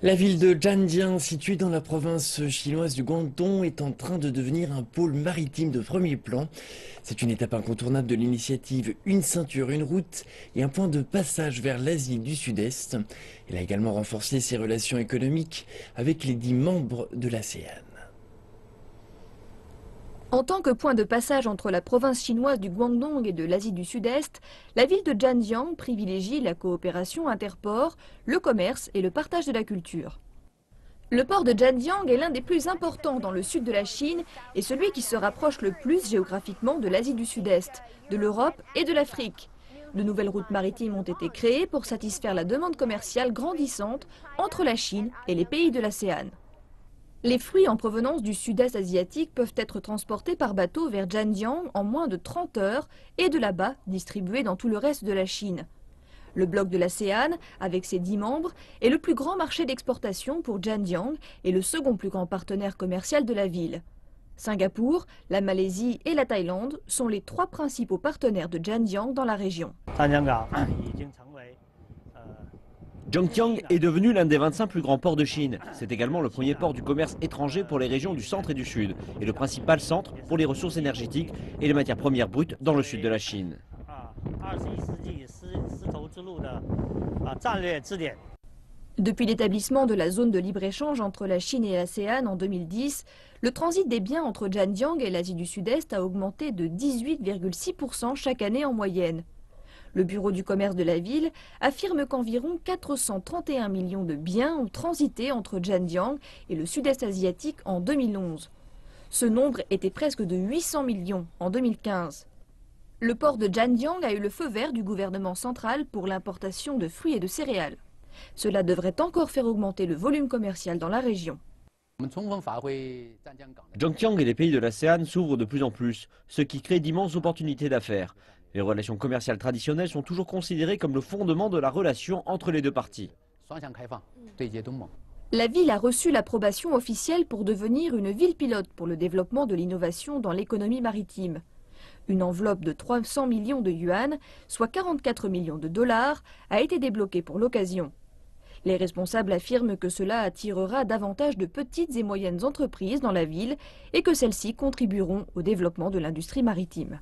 La ville de Zhanjiang, située dans la province chinoise du Guangdong, est en train de devenir un pôle maritime de premier plan. C'est une étape incontournable de l'initiative Une ceinture, une route et un point de passage vers l'Asie du Sud-Est. Elle a également renforcé ses relations économiques avec les 10 membres de l'ASEAN. En tant que point de passage entre la province chinoise du Guangdong et de l'Asie du Sud-Est, la ville de Zhanjiang privilégie la coopération interport, le commerce et le partage de la culture. Le port de Zhanjiang est l'un des plus importants dans le sud de la Chine et celui qui se rapproche le plus géographiquement de l'Asie du Sud-Est, de l'Europe et de l'Afrique. De nouvelles routes maritimes ont été créées pour satisfaire la demande commerciale grandissante entre la Chine et les pays de l'ASEAN. Les fruits en provenance du sud-est asiatique peuvent être transportés par bateau vers Zhanjiang en moins de 30 heures et de là-bas distribués dans tout le reste de la Chine. Le bloc de l'ASEAN, avec ses 10 membres, est le plus grand marché d'exportation pour Zhanjiang et le second plus grand partenaire commercial de la ville. Singapour, la Malaisie et la Thaïlande sont les 3 principaux partenaires de Zhanjiang dans la région. Zhangjiang est devenu l'un des 25 plus grands ports de Chine. C'est également le premier port du commerce étranger pour les régions du centre et du sud, et le principal centre pour les ressources énergétiques et les matières premières brutes dans le sud de la Chine. Depuis l'établissement de la zone de libre-échange entre la Chine et l'ASEAN en 2010, le transit des biens entre Zhanjiang et l'Asie du Sud-Est a augmenté de 18,6% chaque année en moyenne. Le bureau du commerce de la ville affirme qu'environ 431 millions de biens ont transité entre Zhanjiang et le sud-est asiatique en 2011. Ce nombre était presque de 800 millions en 2015. Le port de Zhanjiang a eu le feu vert du gouvernement central pour l'importation de fruits et de céréales. Cela devrait encore faire augmenter le volume commercial dans la région. Zhangjiang et les pays de l'ASEAN s'ouvrent de plus en plus, ce qui crée d'immenses opportunités d'affaires. Les relations commerciales traditionnelles sont toujours considérées comme le fondement de la relation entre les deux parties. La ville a reçu l'approbation officielle pour devenir une ville pilote pour le développement de l'innovation dans l'économie maritime. Une enveloppe de 300 millions de yuan, soit 44 millions de dollars, a été débloquée pour l'occasion. Les responsables affirment que cela attirera davantage de petites et moyennes entreprises dans la ville et que celles-ci contribueront au développement de l'industrie maritime.